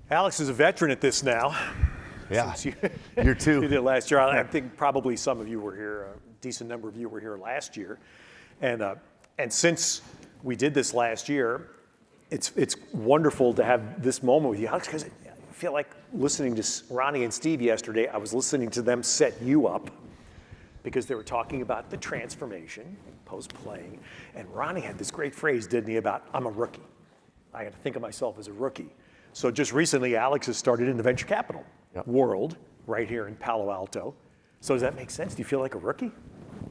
Alex is a veteran at this now. Yeah, Since year two. You did last year. I think probably some of you were here, a decent number of you were here last year. And since we did this last year, it's wonderful to have this moment with you, Alex, because I feel like listening to Ronnie and Steve yesterday, I was listening to them set you up because they were talking about the transformation post-playing. And Ronnie had this great phrase, didn't he, about, I'm a rookie. I got to think of myself as a rookie. So just recently, Alex has started in the venture capital world right here in Palo Alto. So does that make sense? Do you feel like a rookie?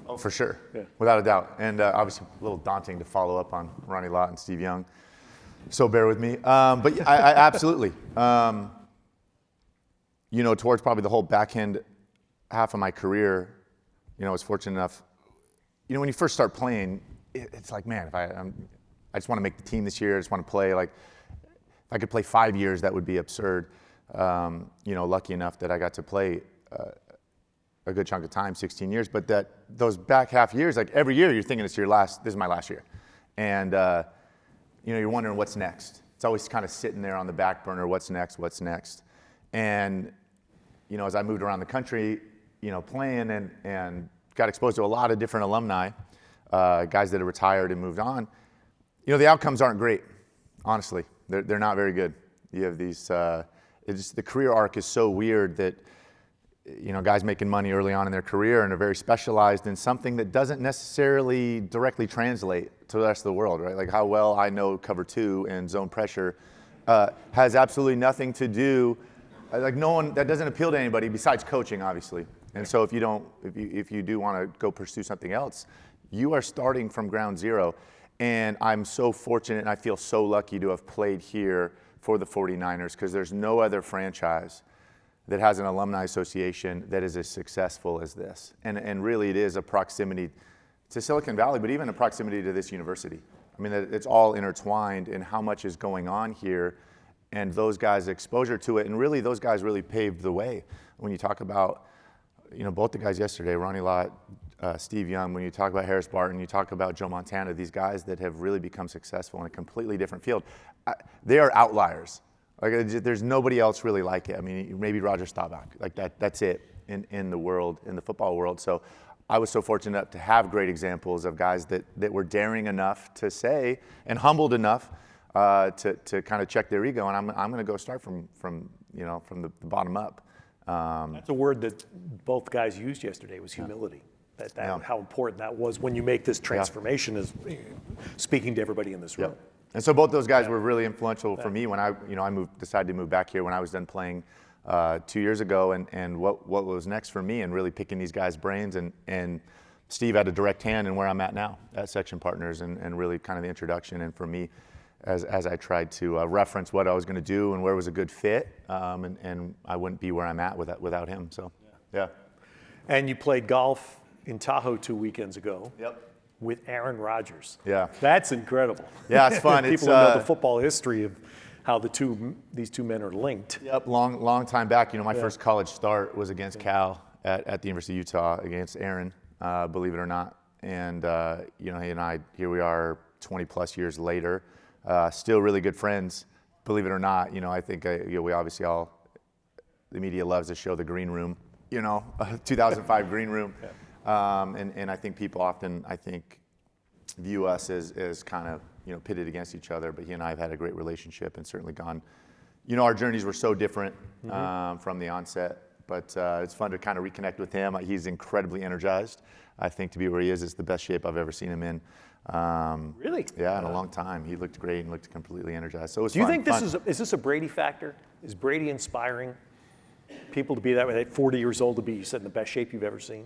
Oh, for sure, without a doubt. And obviously a little daunting to follow up on Ronnie Lott and Steve Young. So bear with me. But yeah, I absolutely. Towards probably the whole back end half of my career, I was fortunate enough. When you first start playing, it's like, man, if I just want to make the team this year. I just want to play. Like, if I could play 5 years, that would be absurd. Lucky enough that I got to play a good chunk of time, 16 years. But those back half years, like every year, you're thinking this is my last year, and you're wondering what's next. It's always kind of sitting there on the back burner. What's next? What's next? And as I moved around the country, playing and got exposed to a lot of different alumni, guys that have retired and moved on. The outcomes aren't great, honestly. They're not very good. You have these. The career arc is so weird that guys making money early on in their career and are very specialized in something that doesn't necessarily directly translate to the rest of the world, right? Like how well I know cover two and zone pressure has absolutely nothing to do. Like no one, that doesn't appeal to anybody besides coaching, obviously. And so if you do want to go pursue something else, you are starting from ground zero. And I'm so fortunate and I feel so lucky to have played here for the 49ers because there's no other franchise that has an alumni association that is as successful as this. And really it is a proximity to Silicon Valley, but even a proximity to this university. I mean, it's all intertwined in how much is going on here and those guys' exposure to it. And really, those guys really paved the way. When you talk about, both the guys yesterday, Ronnie Lott, Steve Young, when you talk about Harris Barton, you talk about Joe Montana, these guys that have really become successful in a completely different field, they are outliers. Like there's nobody else really like it. I mean, maybe Roger Staubach, like that's it in the world, in the football world. So I was so fortunate to have great examples of guys that were daring enough to say and humbled enough to kind of check their ego. And I'm going to go start from the bottom up. That's a word that both guys used yesterday was humility. How important that was when you make this transformation is speaking to everybody in this room. Yep. And so both those guys were really influential for me when I decided to move back here when I was done playing 2 years ago and what was next for me and really picking these guys' brains and Steve had a direct hand in where I'm at now at Section Partners and really kind of the introduction and for me as I tried to reference what I was going to do and where was a good fit and I wouldn't be where I'm at without him. So yeah. And you played golf in Tahoe 2 weekends ago. Yep. With Aaron Rodgers. Yeah. That's incredible. Yeah, it's fun. People who know the football history of how these two men are linked. Yep, long time back. My first college start was against Cal at the University of Utah against Aaron, believe it or not. And, he and I, here we are 20 plus years later, still really good friends, believe it or not. I think we obviously the media loves to show the green room, 2005 green room. Yeah. And I think people often, view us as kind of, pitted against each other. But he and I have had a great relationship and certainly gone, our journeys were so different from the onset. But it's fun to kind of reconnect with him. He's incredibly energized. I think to be where he is the best shape I've ever seen him in. Really? Yeah, in a long time. He looked great and looked completely energized. So it was fun. Do you think is this a Brady factor? Is Brady inspiring people to be that way? At 40 years old to be, you said, in the best shape you've ever seen?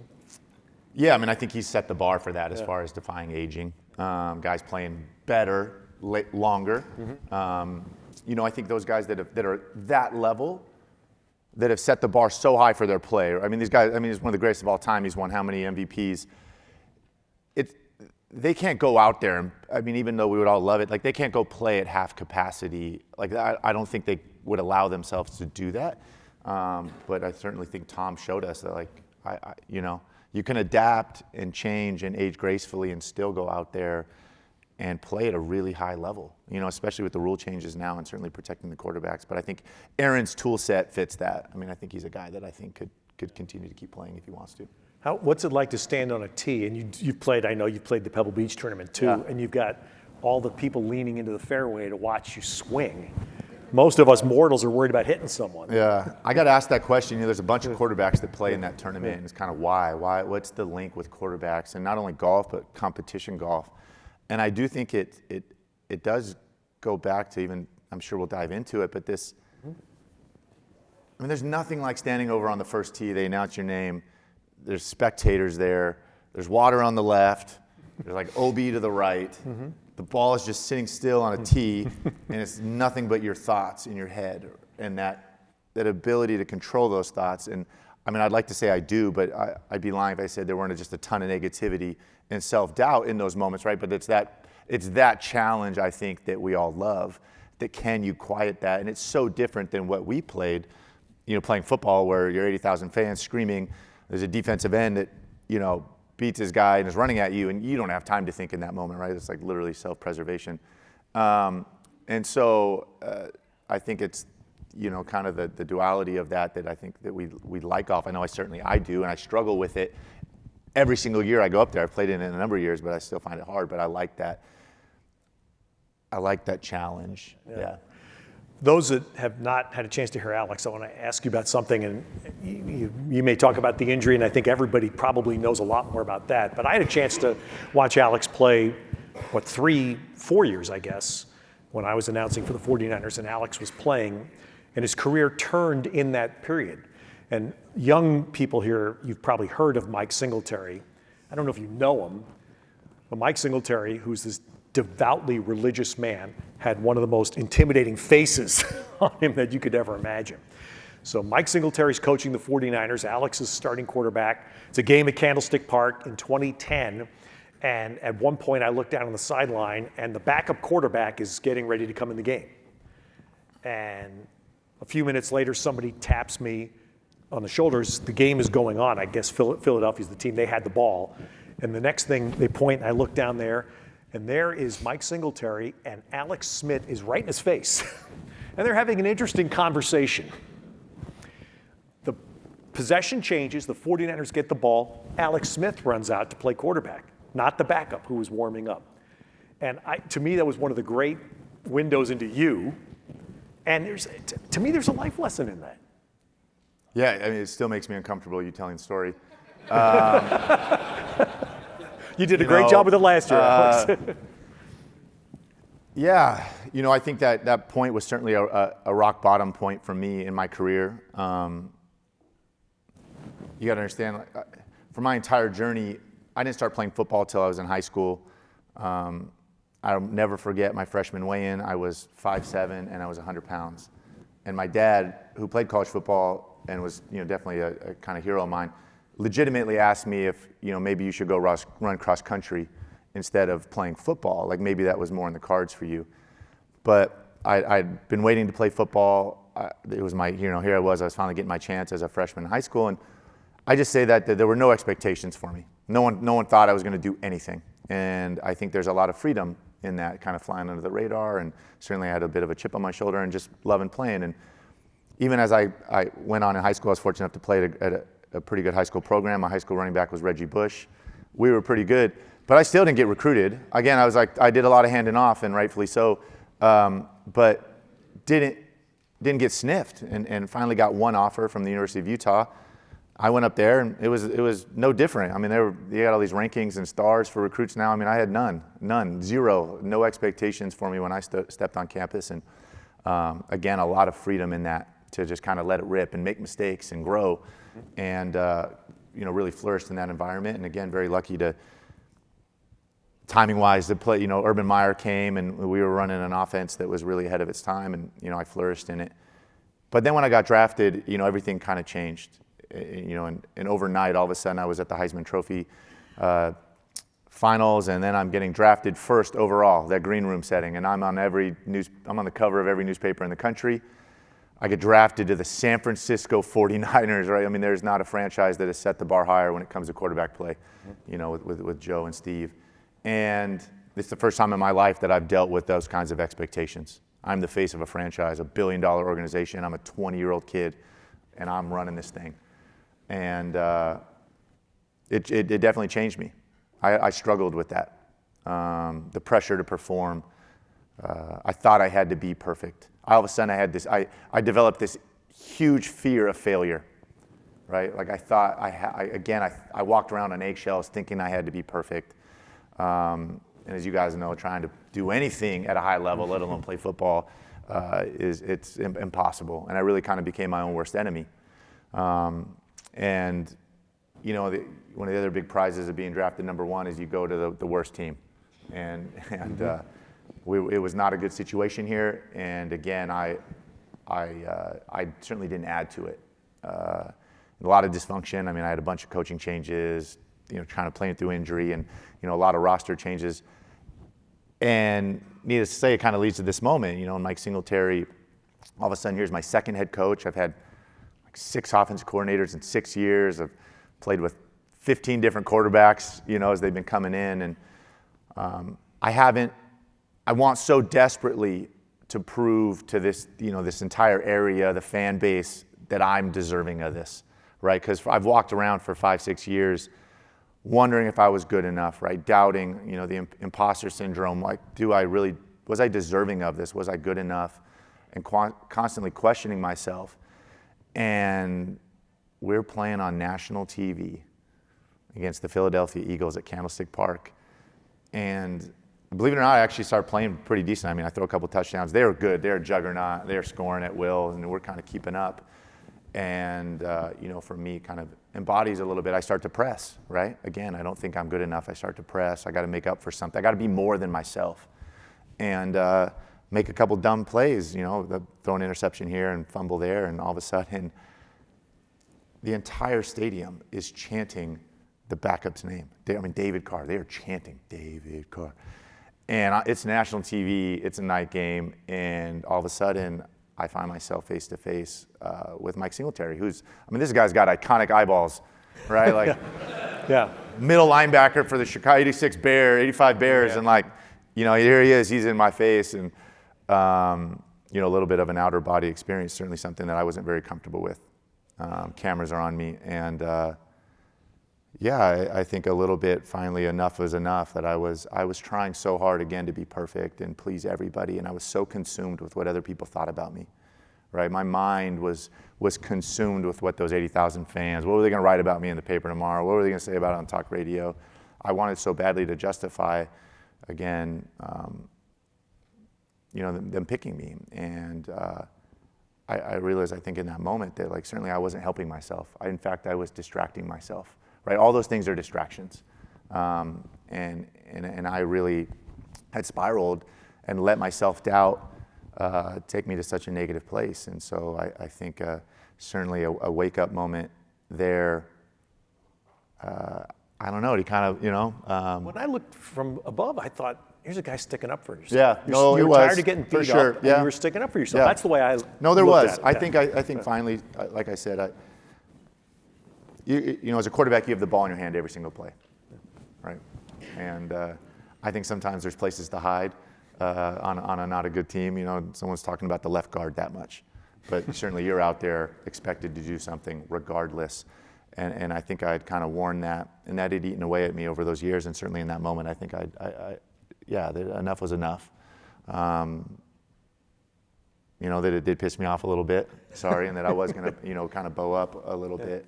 Yeah, I think he's set the bar for that as far as defying aging. Guys playing better, longer. Mm-hmm. I think those guys that are that level, that have set the bar so high for their play. These guys, he's one of the greatest of all time. He's won how many MVPs? They can't go out there, even though we would all love it, they can't go play at half capacity. I don't think they would allow themselves to do that. But I certainly think Tom showed us that, you can adapt and change and age gracefully and still go out there and play at a really high level, especially with the rule changes now and certainly protecting the quarterbacks. But I think Aaron's tool set fits that. I mean, I think he's a guy that I think could continue to keep playing if he wants to. What's it like to stand on a tee? And you've played, I know you've played the Pebble Beach tournament too, Yeah. and you've got all the people leaning into the fairway to watch you swing. Most of us mortals are worried about hitting someone. Yeah, I got asked that question. There's a bunch of quarterbacks that play in that tournament, and it's kind of why? What's the link with quarterbacks, and not only golf but competition golf? And I do think it does go back to even. I'm sure we'll dive into it, but this. I mean, there's nothing like standing over on the first tee. They announce your name. There's spectators there. There's water on the left. There's like OB to the right. The ball is just sitting still on a tee, and it's nothing but your thoughts in your head and that ability to control those thoughts. And I mean, I'd like to say I do, but I'd be lying if I said there weren't just a ton of negativity and self-doubt in those moments, right? But it's that challenge, I think, that we all love, that can you quiet that? And it's so different than what we played, playing football where you're 80,000 fans screaming. There's a defensive end that, beats his guy and is running at you, and you don't have time to think in that moment, right? It's like literally self-preservation. And so I think it's, kind of the duality of that I think that we like golf. I know I do, and I struggle with it every single year I go up there. I've played it in a number of years, but I still find it hard. But I like that challenge. Yeah. Those that have not had a chance to hear Alex, I want to ask you about something, and you may talk about the injury, and I think everybody probably knows a lot more about that. But I had a chance to watch Alex play, 3-4 years, I guess, when I was announcing for the 49ers, and Alex was playing, and his career turned in that period. And young people here, you've probably heard of Mike Singletary. I don't know if you know him, but Mike Singletary, who's this devoutly religious man, had one of the most intimidating faces on him that you could ever imagine. So Mike Singletary's coaching the 49ers. Alex is starting quarterback. It's a game at Candlestick Park in 2010. And at one point I looked down on the sideline and the backup quarterback is getting ready to come in the game. And a few minutes later, somebody taps me on the shoulders. The game is going on. I guess Philadelphia's the team. They had the ball. And the next thing they point, and I look down there, and there is Mike Singletary, and Alex Smith is right in his face. And they're having an interesting conversation. The possession changes, the 49ers get the ball, Alex Smith runs out to play quarterback, not the backup who was warming up. And to me, that was one of the great windows into you. And to me, there's a life lesson in that. Yeah, I mean, it still makes me uncomfortable, you telling the story. You did a great job with it last year, Alex. Yeah, I think that point was certainly a rock bottom point for me in my career. You got to understand, for my entire journey, I didn't start playing football till I was in high school. I'll never forget my freshman weigh-in. I was 5'7", and I was 100 pounds. And my dad, who played college football and was definitely a kind of hero of mine, legitimately asked me if maybe you should go run cross country instead of playing football. Like maybe that was more in the cards for you. But I'd been waiting to play football. It was my here I was finally getting my chance as a freshman in high school, and I just say that there were no expectations for me. No one thought I was going to do anything, and I think there's a lot of freedom in that, kind of flying under the radar. And certainly I had a bit of a chip on my shoulder and just loving playing. And even as I went on in high school, I was fortunate enough to play at a pretty good high school program. My high school running back was Reggie Bush. We were pretty good, but I still didn't get recruited. Again, I did a lot of handing off, and rightfully so, but didn't get sniffed, and finally got one offer from the University of Utah. I went up there, and it was no different. I mean, they got all these rankings and stars for recruits now. I mean, I had none, zero, no expectations for me when I stepped on campus, and again, a lot of freedom in that to just kind of let it rip and make mistakes and grow. And really flourished in that environment. And again, very lucky to, timing-wise, to play. Urban Meyer came, and we were running an offense that was really ahead of its time, and I flourished in it. But then when I got drafted, everything kind of changed. And overnight, all of a sudden, I was at the Heisman Trophy finals, and then I'm getting drafted first overall, that green room setting, and I'm on the cover of every newspaper in the country. I get drafted to the San Francisco 49ers, right? I mean, there's not a franchise that has set the bar higher when it comes to quarterback play, with Joe and Steve. And it's the first time in my life that I've dealt with those kinds of expectations. I'm the face of a franchise, a billion-dollar organization. I'm a 20-year-old kid, and I'm running this thing. And it definitely changed me. I struggled with that. The pressure to perform. I thought I had to be perfect. All of a sudden, I developed this huge fear of failure, right? Like I thought, I walked around on eggshells thinking I had to be perfect. And as you guys know, trying to do anything at a high level, let alone play football, it's impossible. And I really kind of became my own worst enemy. And you know, one of the other big prizes of being drafted number 1 is you go to the worst team. And it was not a good situation here. And again, I certainly didn't add to it. A lot of dysfunction. I mean, I had a bunch of coaching changes, you know, trying to play through injury, and you know, a lot of roster changes. And needless to say, it kind of leads to this moment. You know, Mike Singletary, all of a sudden, here's my second head coach. I've had like 6 offensive coordinators in 6 years. I've played with 15 different quarterbacks, you know, as they've been coming in, and I want so desperately to prove to this, you know, this entire area, the fan base, that I'm deserving of this, right? Because I've walked around for 5-6 years wondering if I was good enough, right? Doubting, you know, the imposter syndrome, like, was I deserving of this? Was I good enough? And constantly questioning myself. And we're playing on national TV against the Philadelphia Eagles at Candlestick Park. And believe it or not, I actually started playing pretty decent. I mean, I throw a couple touchdowns. They were good. They're a juggernaut. They're scoring at will, and we're kind of keeping up. And, you know, for me, kind of embodies a little bit. I start to press, right? Again, I don't think I'm good enough. I start to press. I got to make up for something. I got to be more than myself. And make a couple dumb plays, you know, throw an interception here and fumble there, and all of a sudden, the entire stadium is chanting the backup's name. David Carr. They are chanting David Carr. And it's national TV, it's a night game, and all of a sudden, I find myself face to face with Mike Singletary, this guy's got iconic eyeballs, right? Like, Yeah. middle linebacker for the Chicago 85 Bears, and like, you know, here he is, he's in my face, and you know, a little bit of an outer body experience, certainly something that I wasn't very comfortable with. Cameras are on me, and I think a little bit, finally, enough was enough, that I was trying so hard again to be perfect and please everybody, and I was so consumed with what other people thought about me, right? My mind was consumed with what those 80,000 fans, what were they going to write about me in the paper tomorrow? What were they going to say about it on talk radio? I wanted so badly to justify, again, you know, them picking me, and I realized, I think in that moment, that like certainly I wasn't helping myself. In fact, I was distracting myself. Right, all those things are distractions, and I really had spiraled and let my self-doubt take me to such a negative place. And so I think certainly a wake-up moment there. I don't know. To kind of, you know. When I looked from above, I thought, here's a guy sticking up for yourself. Yeah, no, you it were was, tired of getting for beat sure. up, and Yeah. you were sticking up for yourself. Yeah. That's the way I No, there looked was. at it. I think finally, like I said, you know, as a quarterback, you have the ball in your hand every single play, right? And I think sometimes there's places to hide on a not a good team. You know, someone's talking about the left guard that much, but certainly you're out there expected to do something regardless. And I think I'd kind of worn that, and that had eaten away at me over those years. And certainly in that moment, I think enough was enough. You know, that it did piss me off a little bit. Sorry, and that I was going to, you know, kind of bow up a little bit.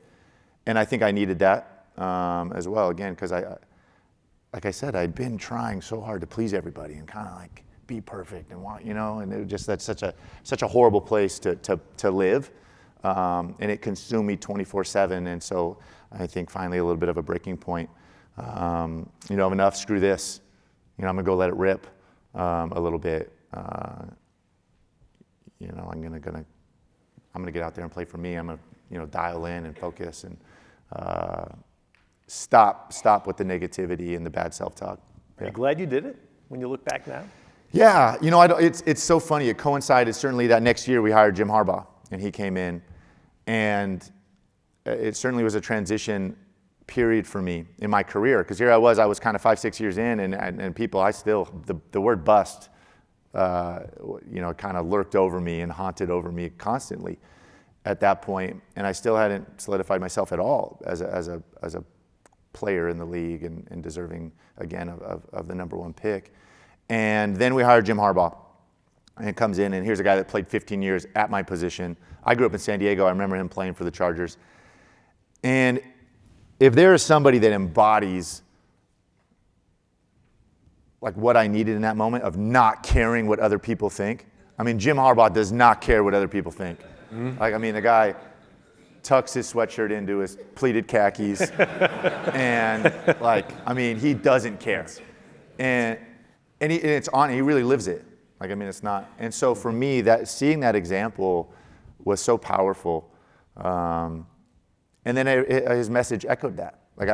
And I think I needed that as well, again, because like I said, I'd been trying so hard to please everybody and kind of like be perfect and want, you know, and it was just, that's such a horrible place to live, and it consumed me 24/7. And so I think finally a little bit of a breaking point. You know, enough. Screw this. You know, I'm gonna go let it rip a little bit. You know, I'm gonna get out there and play for me. I'm gonna, you know, dial in and focus and stop with the negativity and the bad self-talk. Are you glad you did it when you look back now? Yeah, you know, it's so funny. It coincided certainly that next year we hired Jim Harbaugh, and he came in, and it certainly was a transition period for me in my career, because here I was kind of 5-6 years in, and people, I still, the word bust, kind of lurked over me and haunted over me constantly at that point, and I still hadn't solidified myself at all as a player in the league and deserving again of the number one pick. And then we hired Jim Harbaugh, and comes in, and here's a guy that played 15 years at my position. I grew up in San Diego. I remember him playing for the Chargers. And if there is somebody that embodies like what I needed in that moment of not caring what other people think, I mean, Jim Harbaugh does not care what other people think. Like, I mean, the guy tucks his sweatshirt into his pleated khakis, and like, I mean, he doesn't care, and it's on. He really lives it. Like, I mean, it's not. And so for me, that seeing that example was so powerful. And then his message echoed that. Like,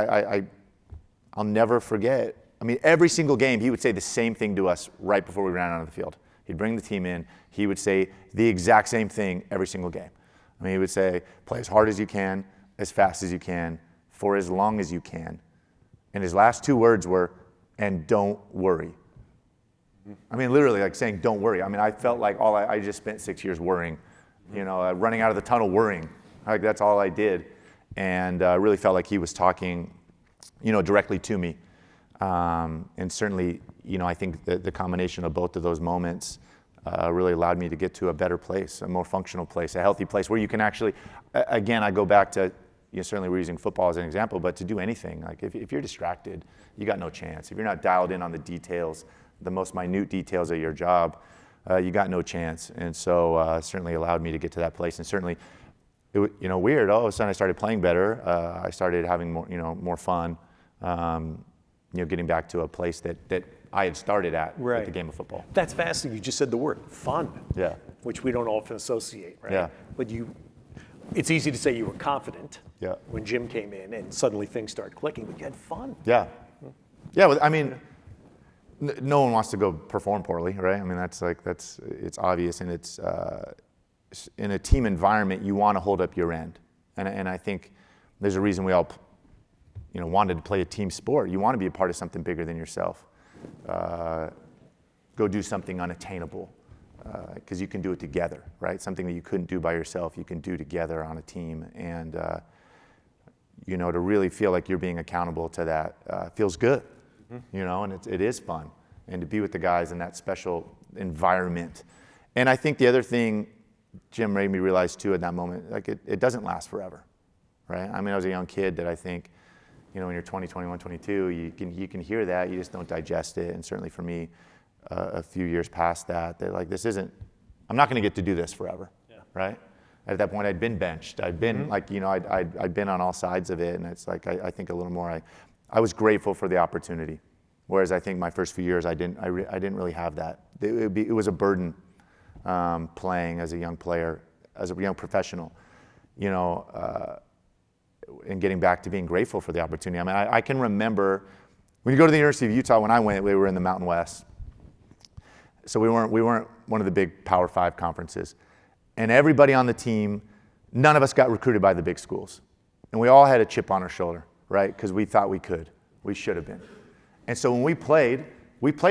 I'll never forget. I mean, every single game, he would say the same thing to us right before we ran out of the field. He'd bring the team in. He would say the exact same thing every single game. I mean, he would say, play as hard as you can, as fast as you can, for as long as you can. And his last 2 words were, and don't worry. I mean, literally, like saying, don't worry. I mean, I felt like I just spent 6 years worrying, running out of the tunnel worrying. Like, that's all I did. And I really felt like he was talking, directly to me. And certainly, I think the combination of both of those moments really allowed me to get to a better place, a more functional place, a healthy place where you can actually, again, I go back to, certainly we're using football as an example, but to do anything, like if you're distracted, you got no chance. If you're not dialed in on the details, the most minute details of your job, you got no chance. And so certainly allowed me to get to that place. And certainly, weird, all of a sudden I started playing better. I started having more fun, getting back to a place that I had started at with the game of football. That's fascinating. You just said the word fun, which we don't often associate, right? Yeah. But it's easy to say you were confident when Jim came in and suddenly things started clicking, but you had fun. Yeah. Yeah, well, I mean, no one wants to go perform poorly, right? I mean, it's obvious, and it's in a team environment, you want to hold up your end. And I think there's a reason we all wanted to play a team sport. You want to be a part of something bigger than yourself. Go do something unattainable, because you can do it together, right? Something that you couldn't do by yourself, you can do together on a team. And, to really feel like you're being accountable to that feels good, and it is fun. And to be with the guys in that special environment. And I think the other thing Jim made me realize too at that moment, like it doesn't last forever, right? I mean, I was a young kid that I think, when you're 20, 21, 22, you can hear that, you just don't digest it. And certainly for me, a few years past that, they're like, I'm not going to get to do this forever, right? At that point, I'd been benched. I'd been I'd been on all sides of it, and it's like I think a little more. I was grateful for the opportunity, whereas I think my first few years I didn't really have that. It was a burden playing as a young player, as a young professional, and getting back to being grateful for the opportunity. I mean, I can remember when you go to the University of Utah. When I went, we were in the Mountain West, so we weren't one of the big Power 5 conferences, and everybody on the team, none of us got recruited by the big schools, and we all had a chip on our shoulder, right? Because we thought we should have been, and so when we played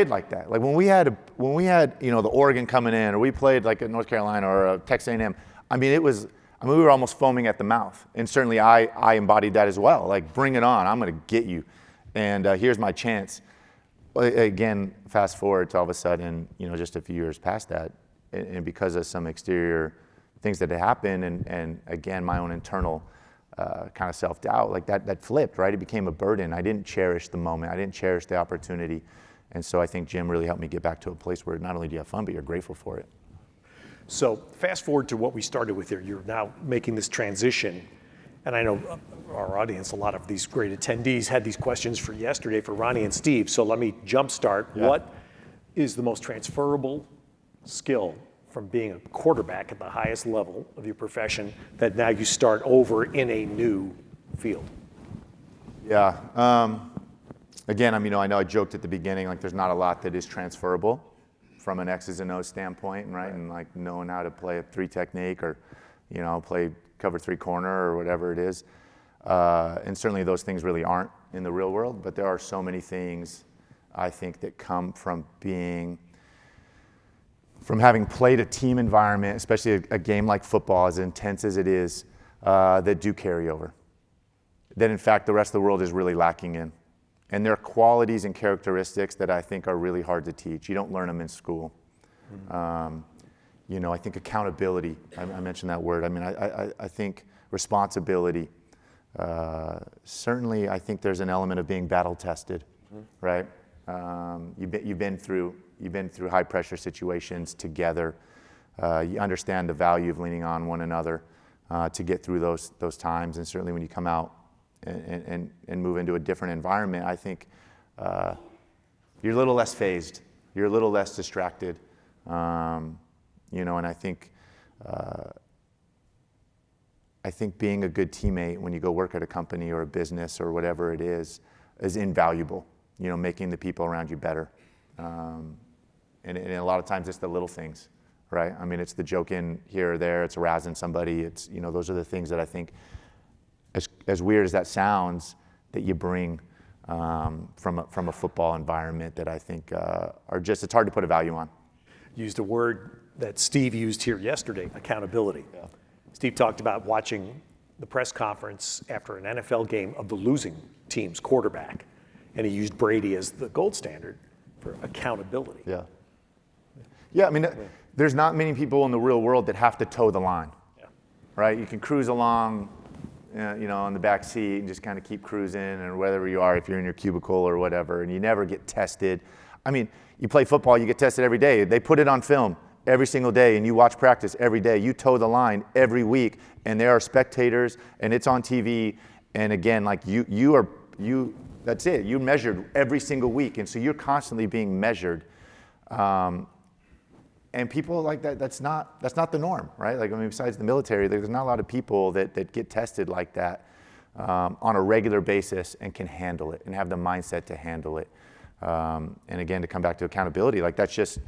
like that. Like when we had the Oregon coming in, or we played like at North Carolina or Texas A&M. I mean, we were almost foaming at the mouth, and certainly I embodied that as well. Like, bring it on, I'm going to get you, and here's my chance. Again, fast forward to all of a sudden, just a few years past that, and because of some exterior things that had happened, and again, my own internal kind of self-doubt, like that flipped, right? It became a burden. I didn't cherish the moment. I didn't cherish the opportunity, and so I think Jim really helped me get back to a place where not only do you have fun, but you're grateful for it. So fast forward to what we started with here. You're now making this transition, and I know our audience, a lot of these great attendees had these questions for yesterday for Ronnie and Steve. So let me jumpstart. Yeah. What is the most transferable skill from being a quarterback at the highest level of your profession that now you start over in a new field? Yeah. Again, I know I joked at the beginning, like there's not a lot that is transferable from an X's and O's standpoint, right? And like knowing how to play a 3 technique or, play cover 3 corner or whatever it is. And certainly those things really aren't in the real world, but there are so many things I think that come from having played a team environment, especially a game like football, as intense as it is, that do carry over. That in fact the rest of the world is really lacking in. And there are qualities and characteristics that I think are really hard to teach. You don't learn them in school. You know, I think accountability, I mentioned that word. I mean, I think responsibility. Certainly, I think there's an element of being battle tested, right? You've been through high pressure situations together. You understand the value of leaning on one another to get through those times. And certainly, when you come out and move into a different environment, I think you're a little less phased. You're a little less distracted. You know, and I think being a good teammate when you go work at a company or a business or whatever it is invaluable. You know, making the people around you better. And a lot of times it's the little things, right? I mean, it's the joke in here or there, it's razzing somebody. It's, you know, those are the things that I think, as weird as that sounds, that you bring from a football environment that I think are just, it's hard to put a value on. Used a word that Steve used here yesterday, accountability. Yeah. Steve talked about watching the press conference after an NFL game of the losing team's quarterback, and he used Brady as the gold standard for accountability. Yeah. Yeah, I mean, there's not many people in the real world that have to toe the line, right? You can cruise along, you know, on the back seat and just kind of keep cruising, and wherever you are, if you're in your cubicle or whatever, and you never get tested. I mean, you play football, you get tested every day. They put it on film every single day, and you watch practice every day. You toe the line every week, and there are spectators, and it's on TV. And again, like that's it. You're measured every single week, and so you're constantly being measured. And people like that, that's not the norm, right? Like, I mean, besides the military, there's not a lot of people that get tested like that on a regular basis and can handle it and have the mindset to handle it. And again, to come back to accountability, like that's just,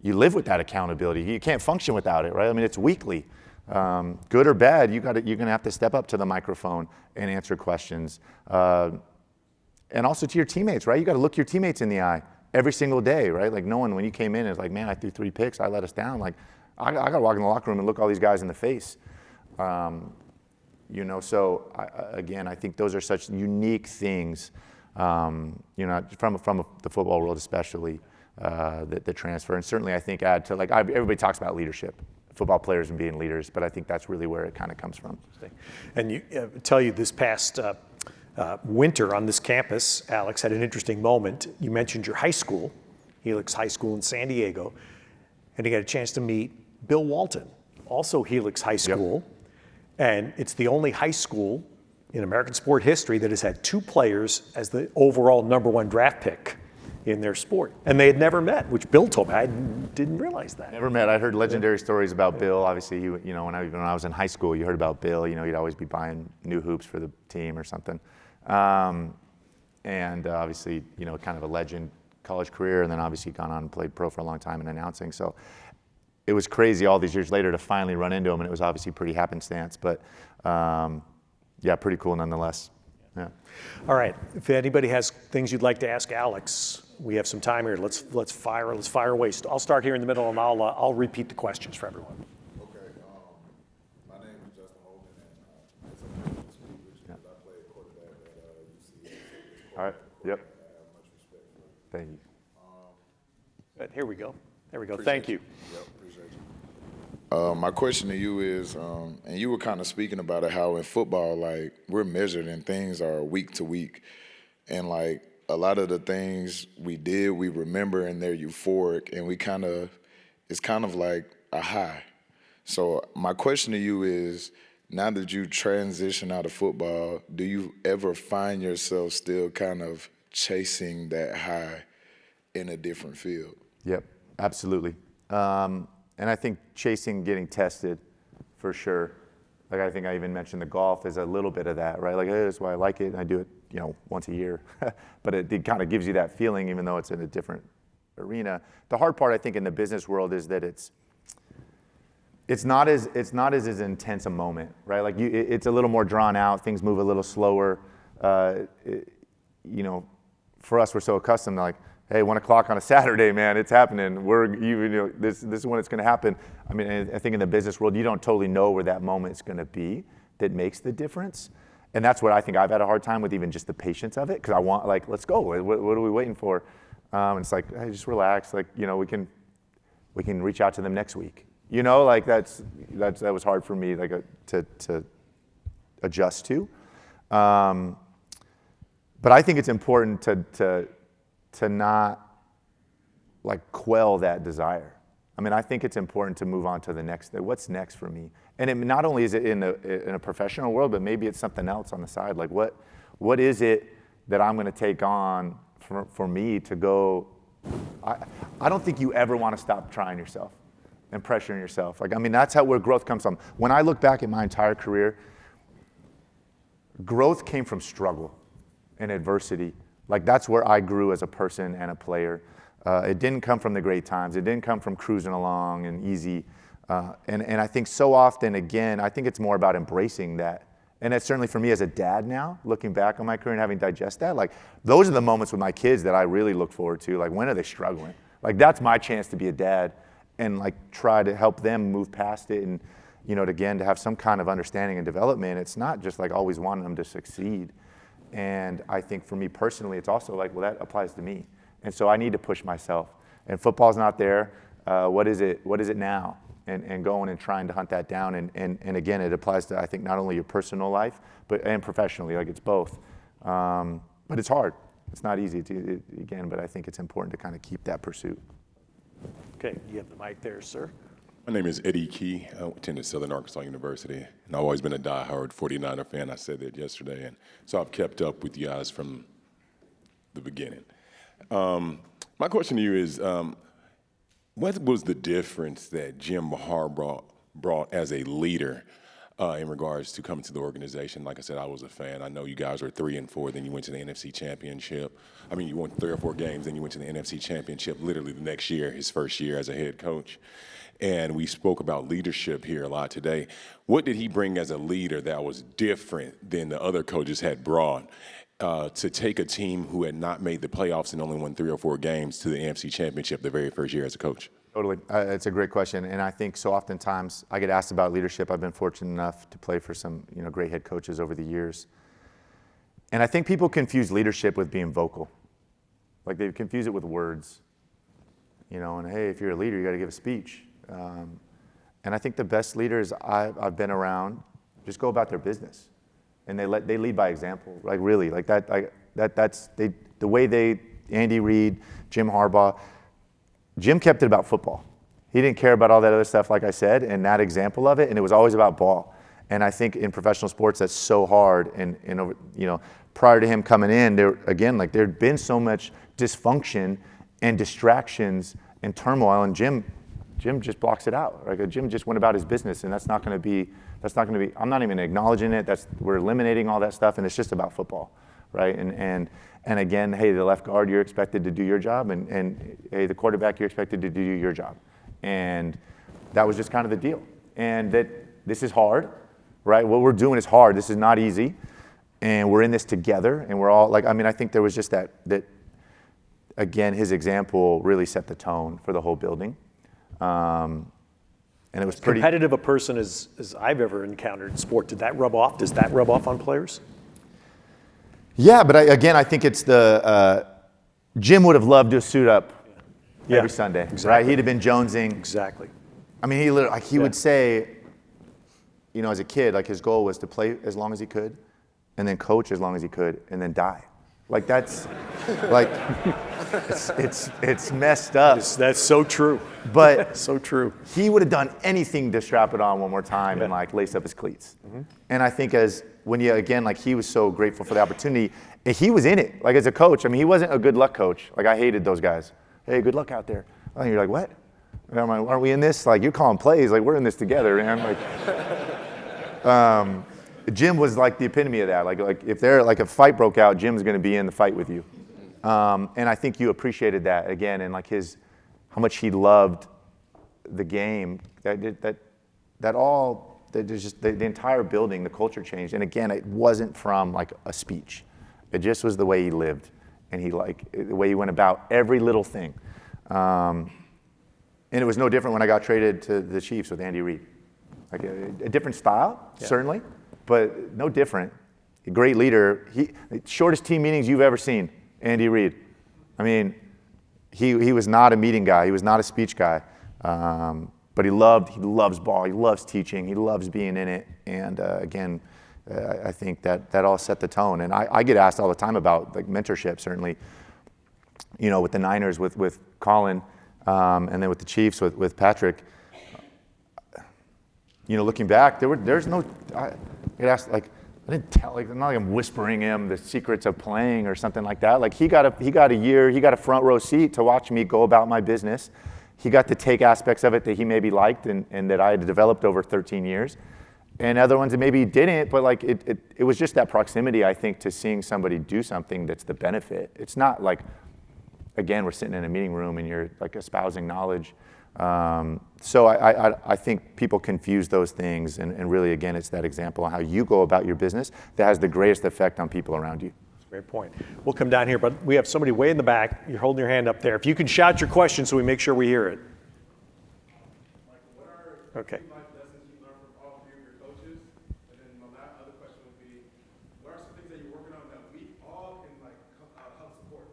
you live with that accountability. You can't function without it, right? I mean, it's weekly. Good or bad, you're gonna have to step up to the microphone and answer questions. And also to your teammates, right? You gotta look your teammates in the eye every single day, right? Like knowing when you came in, it's like, man, I threw 3 picks, I let us down. Like, I gotta walk in the locker room and look all these guys in the face. You know, so I think those are such unique things, you know, from the football world especially, that transfer. And certainly I think add to, like, everybody talks about leadership, football players and being leaders, but I think that's really where it kind of comes from. And you tell you this past winter on this campus, Alex had an interesting moment. You mentioned your high school, Helix High School in San Diego, and you got a chance to meet Bill Walton, also Helix High School. Yep. And it's the only high school in American sport history that has had 2 players as the overall #1 draft pick in their sport. And they had never met, which Bill told me. I didn't realize that. Never met. I heard legendary stories about Bill. Obviously, you know, when I was in high school, you heard about Bill. You know, he'd always be buying new hoops for the team or something. And obviously, you know, kind of a legend college career, and then obviously gone on and played pro for a long time in announcing. So it was crazy all these years later to finally run into him, and it was obviously pretty happenstance, but yeah, pretty cool nonetheless. Yeah. All right. If anybody has things you'd like to ask Alex, we have some time here. Let's fire away. I'll start here in the middle, and I'll repeat the questions for everyone. Okay. My name is Justin Holden, and it's a pleasure to speak with you because I played quarterback at UCF. All right. Yep. I have much respect for you. Thank you. Good. Here we go. There we go. Thank you. Yep, appreciate you. My question to you is, and you were kind of speaking about it, how in football, like, we're measured and things are week to week. And, like, a lot of the things we did, we remember and they're euphoric, and it's kind of like a high. So my question to you is, now that you transition out of football, do you ever find yourself still kind of chasing that high in a different field? Yep, absolutely. And I think chasing getting tested, for sure. Like, I think I even mentioned the golf is a little bit of that, right? Like, hey, that's why I like it, and I do it, you know, once a year. But it kind of gives you that feeling, even though it's in a different arena. The hard part, I think, in the business world is that it's not as intense a moment, right? Like it's a little more drawn out. Things move a little slower. You know, for us, we're so accustomed to like, hey, 1 o'clock on a Saturday, man, it's happening. This is when it's going to happen. I mean, I think in the business world, you don't totally know where that moment's going to be that makes the difference. And that's what I think I've had a hard time with, even just the patience of it, because I want, like, let's go. What are we waiting for? And it's like, hey, just relax. Like, you know, we can reach out to them next week. You know, like that was hard for me, like to adjust to. But I think it's important to not like quell that desire. I mean, I think it's important to move on to the next. What's next for me? And not only is it in a professional world, but maybe it's something else on the side. Like what is it that I'm going to take on for me to go? I don't think you ever want to stop trying yourself and pressuring yourself. Like, I mean, that's where growth comes from. When I look back at my entire career, growth came from struggle and adversity. Like, that's where I grew as a person and a player. It didn't come from the great times. It didn't come from cruising along and easy. And I think so often, again, I think it's more about embracing that. And that's certainly for me as a dad now, looking back on my career and having digested that, like, those are the moments with my kids that I really look forward to. Like, when are they struggling? Like, that's my chance to be a dad and, like, try to help them move past it and, you know, again, to have some kind of understanding and development. It's not just, like, always wanting them to succeed. And I think for me personally, it's also like, well, that applies to me. And so I need to push myself. And football's not there. What is it now? And going and trying to hunt that down. And again, it applies to, I think, not only your personal life, and professionally. Like, it's both. But it's hard. It's not easy, but I think it's important to kind of keep that pursuit. Okay, you have the mic there, sir. My name is Eddie Key. I attended Southern Arkansas University, and I've always been a diehard 49er fan. I said that yesterday, and so I've kept up with you guys from the beginning. My question to you is, what was the difference that Jim Harbaugh brought as a leader in regards to coming to the organization? Like I said, I was a fan. I know you guys were 3-4, then you went to the NFC Championship. I mean, you won 3 or 4 games, then you went to the NFC Championship literally the next year, his first year as a head coach. And we spoke about leadership here a lot today. What did he bring as a leader that was different than the other coaches had brought to take a team who had not made the playoffs and only won 3 or 4 games to the NFC Championship the very first year as a coach? Totally. It's a great question. And I think so oftentimes I get asked about leadership. I've been fortunate enough to play for some, you know, great head coaches over the years. And I think people confuse leadership with being vocal. Like, they confuse it with words. You know, and hey, if you're a leader, you got to give a speech. And I think the best leaders I've been around just go about their business, and they lead by example. Like, really, like the way Andy Reid, Jim Harbaugh. Jim kept it about football. He didn't care about all that other stuff, like I said, and that example of it, and it was always about ball. And I think in professional sports, that's so hard. And you know, prior to him coming in, there'd been so much dysfunction and distractions and turmoil, and Jim just blocks it out. Like, Jim just went about his business, and that's not going to be. I'm not even acknowledging it. We're eliminating all that stuff, and it's just about football, right? And again, hey, the left guard, you're expected to do your job, and hey, the quarterback, you're expected to do your job, and that was just kind of the deal. And that this is hard, right? What we're doing is hard. This is not easy, and we're in this together, and we're all like. I mean, I think there was just that. Again, his example really set the tone for the whole building. And it was pretty competitive a person as I've ever encountered in sport. Did that rub off? Does that rub off on players? Yeah, but I think it's Jim would have loved to suit up every Sunday, exactly. Right? He'd have been jonesing. Exactly. I mean, he would say, you know, as a kid, like, his goal was to play as long as he could, and then coach as long as he could, and then die. Like, that's like it's messed up. That's so true. But so true. He would have done anything to strap it on one more time and, like, lace up his cleats. Mm-hmm. And I think he was so grateful for the opportunity. And he was in it, like, as a coach. I mean, he wasn't a good luck coach. Like, I hated those guys. Hey, good luck out there. And you're like, what? And I'm like, aren't we in this? Like, you're calling plays. Like, we're in this together, man. Like, Jim was like the epitome of that. Like if a fight broke out, Jim's going to be in the fight with you. And I think you appreciated that again, and like how much he loved the game. That there's just the entire building, the culture changed. And again, it wasn't from like a speech. It just was the way he lived, and the way he went about every little thing. And it was no different when I got traded to the Chiefs with Andy Reid. Like a different style, certainly, but no different. A great leader. Shortest team meetings you've ever seen, Andy Reid. I mean, he was not a meeting guy. He was not a speech guy. But he loves ball. He loves teaching. He loves being in it. And again, I think that all set the tone. And I get asked all the time about like mentorship, certainly, with the Niners, with Colin, and then with the Chiefs, with Patrick. Looking back, there's no, I get asked, like, I didn't tell, like, not like I'm whispering him the secrets of playing or something like that. Like, he got a front row seat to watch me go about my business. He got to take aspects of it that he maybe liked and that I had developed over 13 years. And other ones that maybe he didn't, but like it was just that proximity, I think, to seeing somebody do something that's the benefit. It's not like, again, we're sitting in a meeting room and you're like espousing knowledge. So I think people confuse those things, and really, again, it's that example of how you go about your business that has the greatest effect on people around you. That's a great point. We'll come down here, but we have somebody way in the back. You're holding your hand up there. If you can shout your question so we make sure we hear it. Okay. Life lessons you learned from all three of your coaches? And then my other question would be, what are some things that you're working on that we all can help support?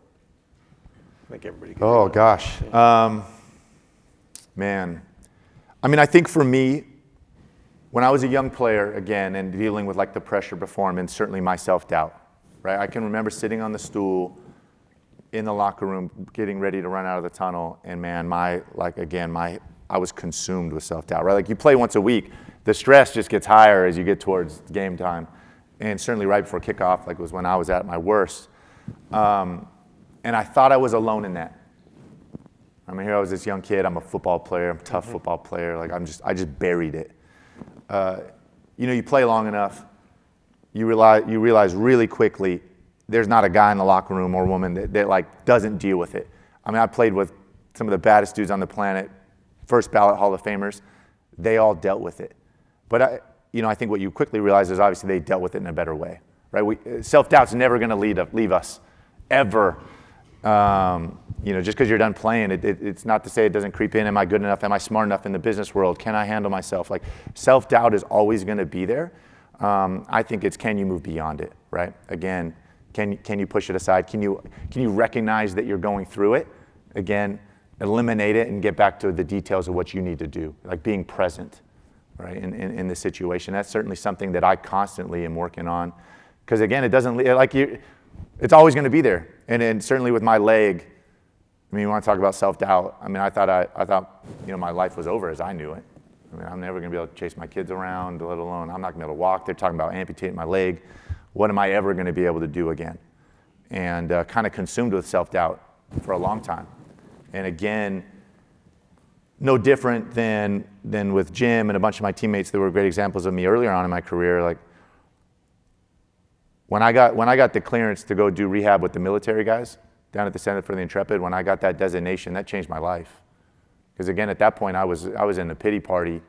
I think everybody can. Oh, gosh. Man, I mean, I think for me, when I was a young player, again, and dealing with like the pressure to perform and certainly my self-doubt, right? I can remember sitting on the stool in the locker room, getting ready to run out of the tunnel, and man, I was consumed with self-doubt, right? Like you play once a week, the stress just gets higher as you get towards game time, and certainly right before kickoff, like was when I was at my worst, and I thought I was alone in that. I mean, here I was this young kid. I'm a football player. I'm a tough football player. Like I just buried it. You play long enough, you realize really quickly there's not a guy in the locker room or woman that like doesn't deal with it. I mean, I played with some of the baddest dudes on the planet, first ballot Hall of Famers. They all dealt with it. But I think what you quickly realize is obviously they dealt with it in a better way, right? Self-doubt's never going to leave us, ever. Just because you're done playing, it's not to say it doesn't creep in. Am I good enough? Am I smart enough in the business world? Can I handle myself? Like self-doubt is always going to be there. I think it's, can you move beyond it, right? Again, can you push it aside? Can you recognize that you're going through it? Again, eliminate it and get back to the details of what you need to do, like being present, right? In the situation. That's certainly something that I constantly am working on, because again, it doesn't it's always going to be there. And certainly with my leg, I mean, you want to talk about self-doubt. I mean, I thought my life was over as I knew it. I mean, I'm never going to be able to chase my kids around, let alone I'm not going to be able to walk. They're talking about amputating my leg. What am I ever going to be able to do again? And kind of consumed with self-doubt for a long time. And again, no different than with Jim and a bunch of my teammates that were great examples of me earlier on in my career. Like when I got the clearance to go do rehab with the military guys down at the Center for the Intrepid, when I got that designation, that changed my life. Because again, at that point, I was in a pity party,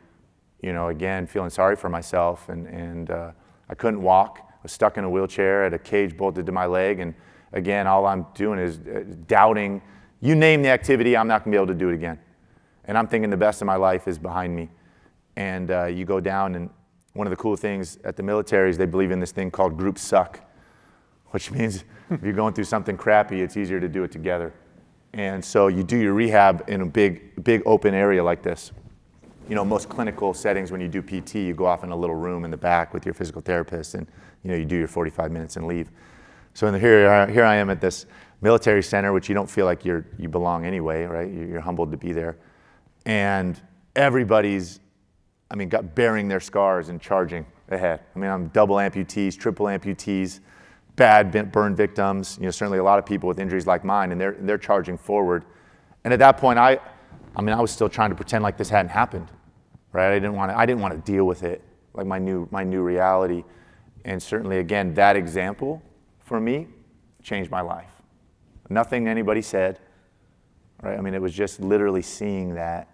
again, feeling sorry for myself, and I couldn't walk. I was stuck in a wheelchair, had a cage bolted to my leg, and again, all I'm doing is doubting. You name the activity, I'm not going to be able to do it again. And I'm thinking the best of my life is behind me. And you go down, and one of the cool things at the military is they believe in this thing called group suck, which means if you're going through something crappy, it's easier to do it together. And so you do your rehab in a big open area like this. Most clinical settings, when you do PT, you go off in a little room in the back with your physical therapist, and you do your 45 minutes and leave. So here I am at this military center, which you don't feel like you belong anyway, right? You're humbled to be there. And everybody's, bearing their scars and charging ahead. I'm double amputees, triple amputees, bad burn victims, certainly a lot of people with injuries like mine, and they're charging forward. And at that point, I was still trying to pretend like this hadn't happened, right? I didn't want to deal with it, like my new reality. And certainly, again, that example for me changed my life. Nothing anybody said, right? It was just literally seeing that.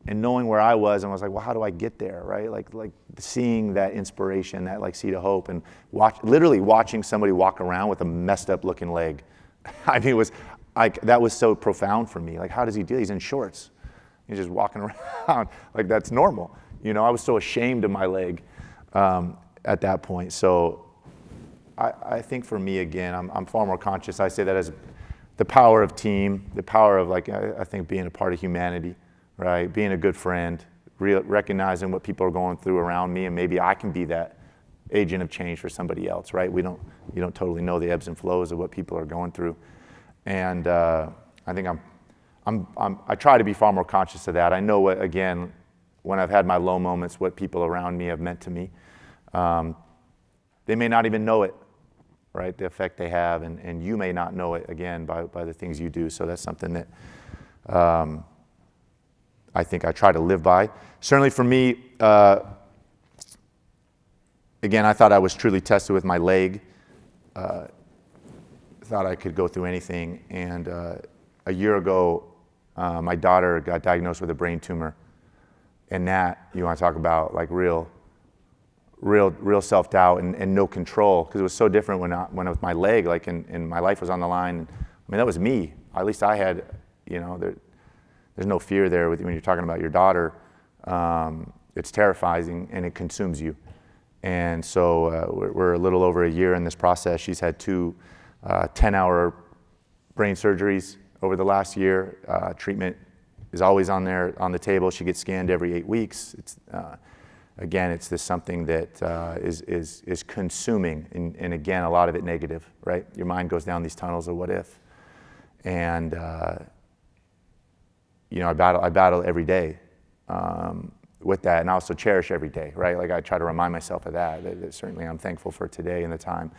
knowing where I was, and I was like, well, how do I get there, right? Like seeing that inspiration, that like seed of hope, and literally watching somebody walk around with a messed up looking leg. I mean, it was like, that was so profound for me. Like, how does he do it? He's in shorts. He's just walking around like that's normal. You know, I was so ashamed of my leg at that point. So I think for me, again, I'm far more conscious. I say that as the power of team, the power of like, I think being a part of humanity, right? Being a good friend, recognizing what people are going through around me, and maybe I can be that agent of change for somebody else, right? You don't totally know the ebbs and flows of what people are going through. And I think I try to be far more conscious of that. I know what, again, when I've had my low moments, what people around me have meant to me. They may not even know it, right? The effect they have, and you may not know it, again, by the things you do. So that's something that I think I try to live by. Certainly for me, again, I thought I was truly tested with my leg. Thought I could go through anything. And a year ago, my daughter got diagnosed with a brain tumor. And that, you want to talk about like real self-doubt and no control, because it was so different when with my leg, like, and my life was on the line. I mean, that was me. At least I had, you know, there's no fear there when you're talking about your daughter. It's terrifying and it consumes you. And so we're a little over a year in this process. She's had 2 10-hour brain surgeries over the last year. Treatment is always on the table. She gets scanned every 8 weeks. It's again, it's this something that is consuming, and again, a lot of it negative, right? Your mind goes down these tunnels of what if, and you know, I battle every day with that, and I also cherish every day, right? Like I try to remind myself of that certainly I'm thankful for today and the time.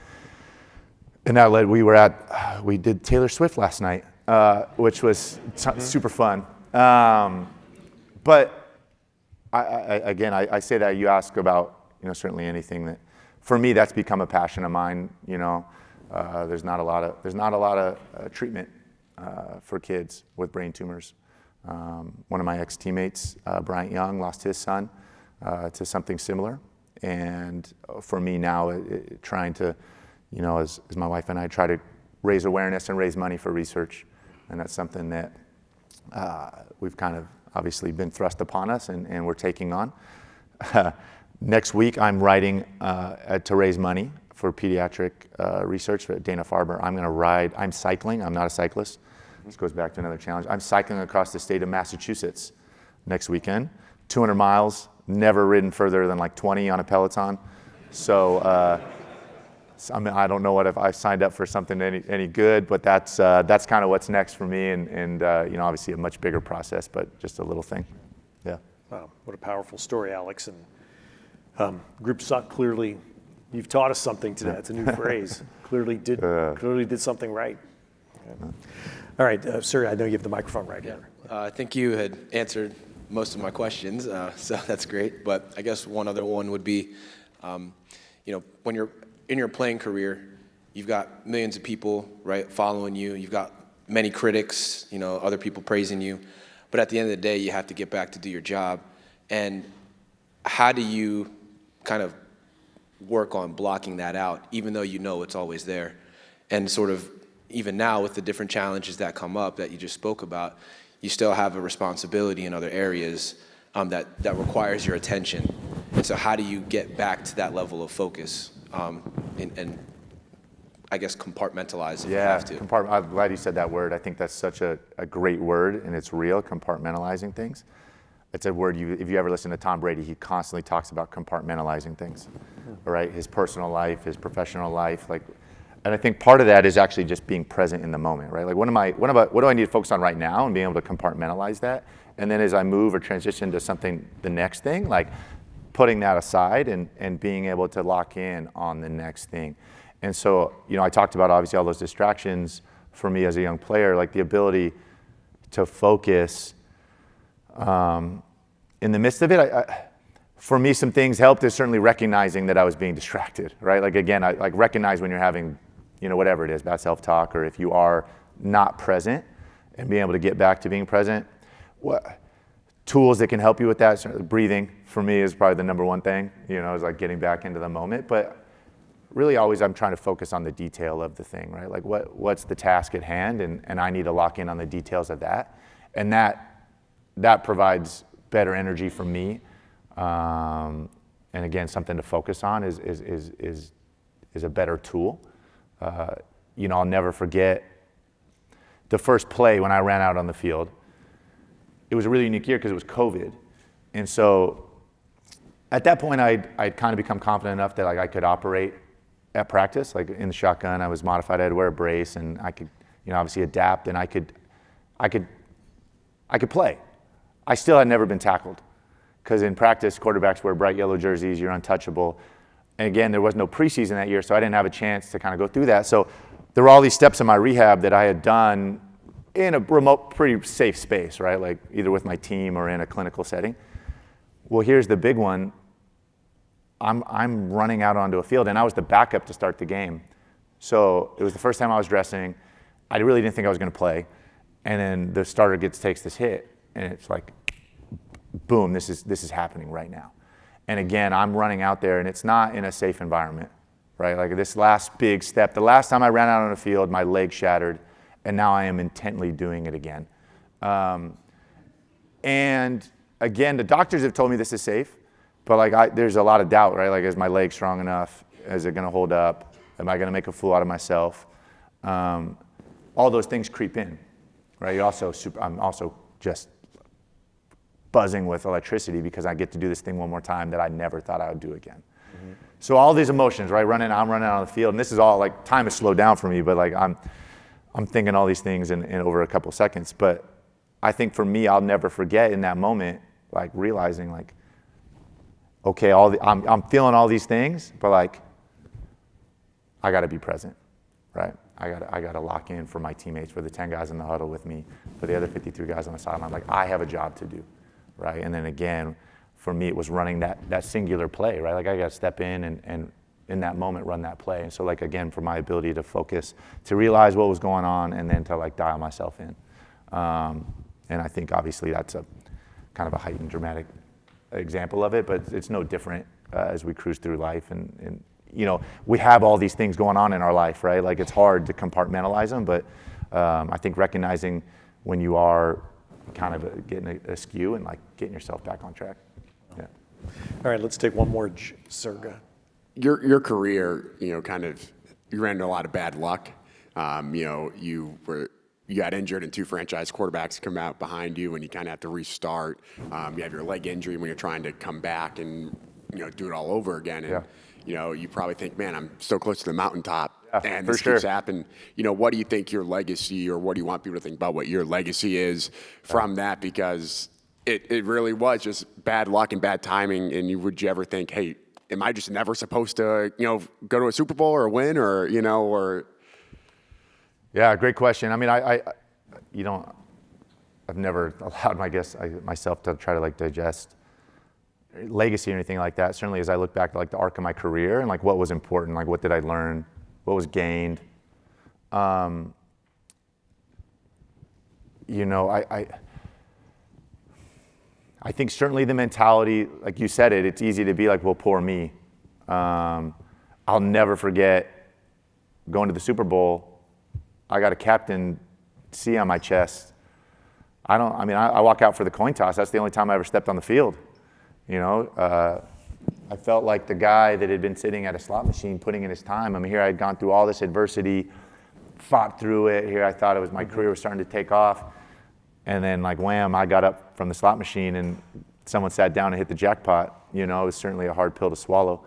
And that led, we did Taylor Swift last night, which was super fun. But I say that, you ask about, you know, certainly anything that, for me, that's become a passion of mine. You know, there's not a lot of treatment for kids with brain tumors. One of my ex-teammates, Bryant Young, lost his son to something similar. And for me now, trying to, you know, as my wife and I try to raise awareness and raise money for research, and that's something that we've kind of obviously been thrust upon us, and we're taking on. Next week, I'm writing to raise money for pediatric research at Dana-Farber. I'm cycling. I'm not a cyclist. This goes back to another challenge. I'm cycling across the state of Massachusetts next weekend, 200 miles, never ridden further than like 20 on a Peloton. So I mean, I don't know if I've signed up for something any good, but that's kind of what's next for me, and you know, obviously a much bigger process, but just a little thing. Yeah. Wow, what a powerful story, Alex. And Group Suck, clearly, you've taught us something today. It's a new phrase. Clearly did something right. Yeah. All right, sir, I know you have the microphone right here. I think you had answered most of my questions, so that's great. But I guess one other one would be, you know, when you're in your playing career, you've got millions of people, right, following you. You've got many critics, you know, other people praising you. But at the end of the day, you have to get back to do your job. And how do you kind of work on blocking that out, even though you know it's always there? And sort of, even now with the different challenges that come up that you just spoke about, you still have a responsibility in other areas that requires your attention. And so how do you get back to that level of focus and I guess compartmentalize if you have to? I'm glad you said that word. I think that's such a great word, and it's real, compartmentalizing things. It's a word, if you ever listen to Tom Brady, he constantly talks about compartmentalizing things, right? His personal life, his professional life, like. And I think part of that is actually just being present in the moment, right? Like what do I need to focus on right now, and being able to compartmentalize that. And then as I move or transition to something, the next thing, like putting that aside and being able to lock in on the next thing. And so, you know, I talked about obviously all those distractions for me as a young player, like the ability to focus in the midst of it. For me, some things helped is certainly recognizing that I was being distracted, right? Like again, I like recognize when you're having, you know, whatever it is, bad self-talk, or if you are not present, and being able to get back to being present. tools that can help you with that. So breathing for me is probably the number one thing, is like getting back into the moment. But really always I'm trying to focus on the detail of the thing, right? Like what's the task at hand, and I need to lock in on the details of that. And that provides better energy for me. And again, something to focus on is a better tool. I'll never forget the first play when I ran out on the field. It was a really unique year because it was COVID. And so at that point, I'd kind of become confident enough that like I could operate at practice, like in the shotgun. I was modified. I had to wear a brace, and I could, obviously adapt, and I could play. I still had never been tackled because in practice, quarterbacks wear bright yellow jerseys. You're untouchable. And again, there was no preseason that year, so I didn't have a chance to kind of go through that. So there were all these steps in my rehab that I had done in a remote, pretty safe space, right? Like either with my team or in a clinical setting. Well, here's the big one. I'm running out onto a field, and I was the backup to start the game. So it was the first time I was dressing. I really didn't think I was going to play. And then the starter takes this hit, and it's like, boom, this is happening right now. And again, I'm running out there, and it's not in a safe environment, right? Like this last big step, the last time I ran out on the field, my leg shattered, and now I am intently doing it again. And again, the doctors have told me this is safe, but like there's a lot of doubt, right? Like, is my leg strong enough? Is it going to hold up? Am I going to make a fool out of myself? All those things creep in, right? I'm also just buzzing with electricity because I get to do this thing one more time that I never thought I would do again. Mm-hmm. So all these emotions, right? I'm running out on the field, and this is all like time has slowed down for me, but like I'm thinking all these things in over a couple seconds. But I think for me, I'll never forget in that moment, like realizing like, okay, I'm feeling all these things, but like, I got to be present, right? I got to lock in for my teammates, for the 10 guys in the huddle with me, for the other 53 guys on the sideline. Like, I have a job to do, right? And then again, for me, it was running that singular play, right? Like, I got to step in and in that moment run that play. And so like, again, for my ability to focus, to realize what was going on, and then to like dial myself in. And I think obviously that's a kind of a heightened dramatic example of it, but it's no different as we cruise through life. And we have all these things going on in our life, right? Like, it's hard to compartmentalize them, but I think recognizing when you are kind of getting askew and like getting yourself back on track. Yeah. All right, let's take one more. Sir, go ahead. Your career, you ran into a lot of bad luck. You got injured, and 2 franchise quarterbacks come out behind you, and you kind of have to restart. You have your leg injury when you're trying to come back and do it all over again. And you probably think, man, I'm so close to the mountaintop, and this keeps happening. What do you think your legacy, or what do you want people to think about what your legacy is from that? Because it really was just bad luck and bad timing. And would you ever think, hey, am I just never supposed to, go to a Super Bowl or win, or or? Yeah, great question. I mean, I've never allowed myself to try to like digest legacy or anything like that. Certainly, as I look back to like the arc of my career and like what was important, like what did I learn, what was gained. I think certainly the mentality, like you said it's easy to be like, well, poor me. I'll never forget going to the Super Bowl. I got a Captain C on my chest. I walk out for the coin toss. That's the only time I ever stepped on the field. I felt like the guy that had been sitting at a slot machine putting in his time. Here I had gone through all this adversity, fought through it. Here I thought my career was starting to take off. And then like wham, I got up from the slot machine and someone sat down and hit the jackpot. It was certainly a hard pill to swallow.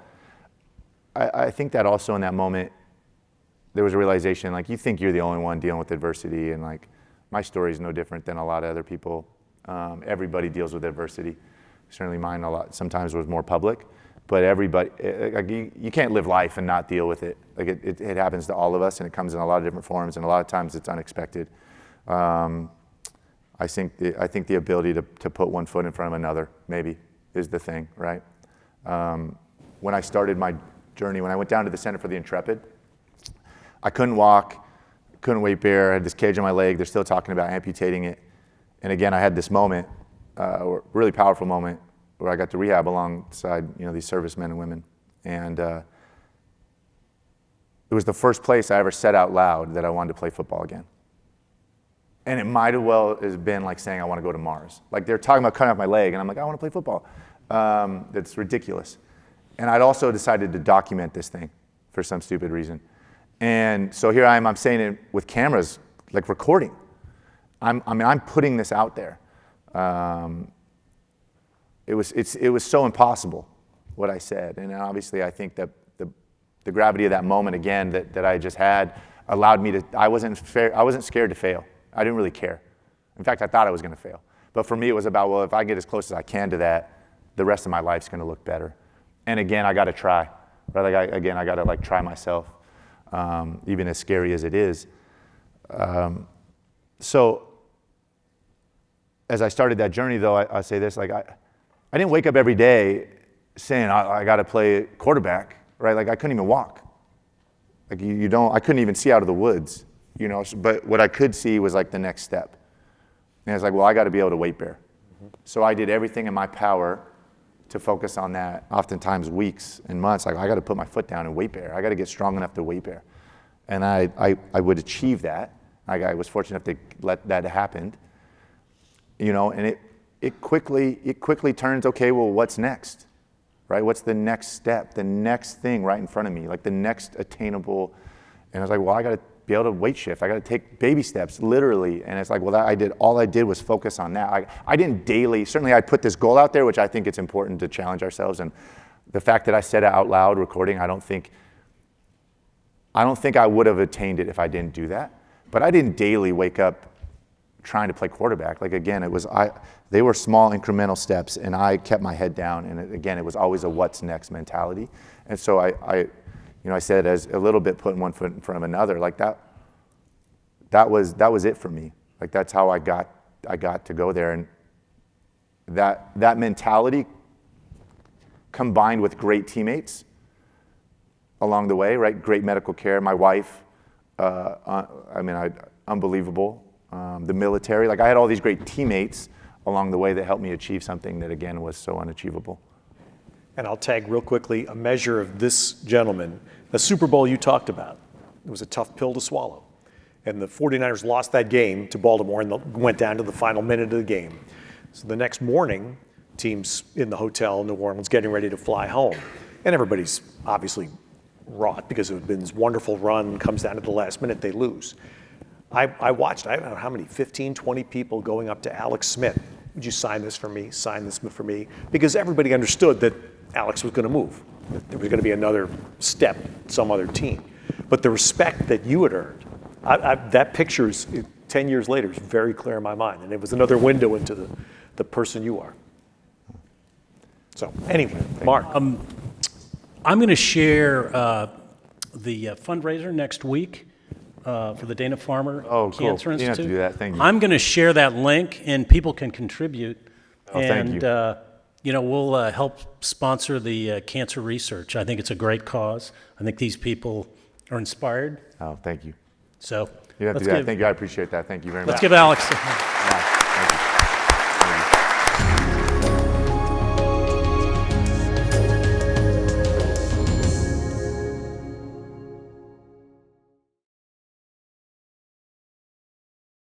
I think that also in that moment, there was a realization, like, you think you're the only one dealing with adversity, and like, my story is no different than a lot of other people. Everybody deals with adversity. Certainly mine sometimes was more public, but everybody, like, you can't live life and not deal with it. Like, it happens to all of us, and it comes in a lot of different forms, and a lot of times it's unexpected. I think the ability to put one foot in front of another, maybe, is the thing, right? When I started my journey, when I went down to the Center for the Intrepid, I couldn't walk, couldn't weight bear. I had this cage on my leg. They're still talking about amputating it. And again, I had this moment really powerful moment where I got to rehab alongside, these servicemen and women. And it was the first place I ever said out loud that I wanted to play football again. And it might as well have been like saying I want to go to Mars. Like they're talking about cutting off my leg, and I'm like, I want to play football. That's ridiculous. And I'd also decided to document this thing for some stupid reason. And so here I am, I'm saying it with cameras, like recording. I'm putting this out there. It was so impossible what I said. And obviously I think that the gravity of that moment again that I just had allowed me to, I wasn't scared to fail. I didn't really care. In fact, I thought I was going to fail. But for me, it was about, well, if I get as close as I can to that, the rest of my life's going to look better. And again, I got to try. Right? I got to like try myself, even as scary as it is. So as I started that journey, though, I say this, like I didn't wake up every day saying I got to play quarterback, right? Like I couldn't even walk. Like I couldn't even see out of the woods, but what I could see was like the next step. And I was like, well, I got to be able to weight bear. So I did everything in my power to focus on that, oftentimes weeks and months. Like I got to put my foot down and weight bear. I got to get strong enough to weight bear. And I would achieve that. I was fortunate enough to let that happen. And it quickly turns, okay, well, what's next? Right? What's the next step? The next thing right in front of me, like the next attainable. And I was like, well, I got to be able to weight shift. I got to take baby steps, literally. And it's like, well, all I did was focus on that. I didn't daily, certainly I put this goal out there, which I think it's important to challenge ourselves. And the fact that I said it out loud recording, I don't think I would have attained it if I didn't do that. But I didn't daily wake up trying to play quarterback. Like again, they were small incremental steps, and I kept my head down. And again, it was always a what's next mentality. And so I said as a little bit putting one foot in front of another, like that was it for me. Like that's how I got to go there. And that mentality combined with great teammates along the way, right? Great medical care. My wife, unbelievable. The military, like I had all these great teammates along the way that helped me achieve something that again was so unachievable. And I'll tag real quickly a measure of this gentleman. The Super Bowl you talked about, it was a tough pill to swallow. And the 49ers lost that game to Baltimore and went down to the final minute of the game. So the next morning, team's in the hotel in New Orleans getting ready to fly home. And everybody's obviously wrought because it had been this wonderful run, comes down to the last minute, they lose. I watched, I don't know how many, 15, 20 people going up to Alex Smith. Would you sign this for me? Sign this for me? Because everybody understood that Alex was going to move. There was going to be another step, some other team. But the respect that you had earned, that picture is, 10 years later, is very clear in my mind. And it was another window into the person you are. So anyway, Mark. I'm going to share the fundraiser next week for the Dana-Farber Cancer Institute. You don't have to Institute. do that. Thank you. I'm going to share that link, and people can contribute. Thank you. We'll help sponsor the cancer research. I think it's a great cause. I think these people are inspired. Oh, thank you. So You have to do that. Thank you. I appreciate that. Thank you very much. Let's give Alex. Yeah.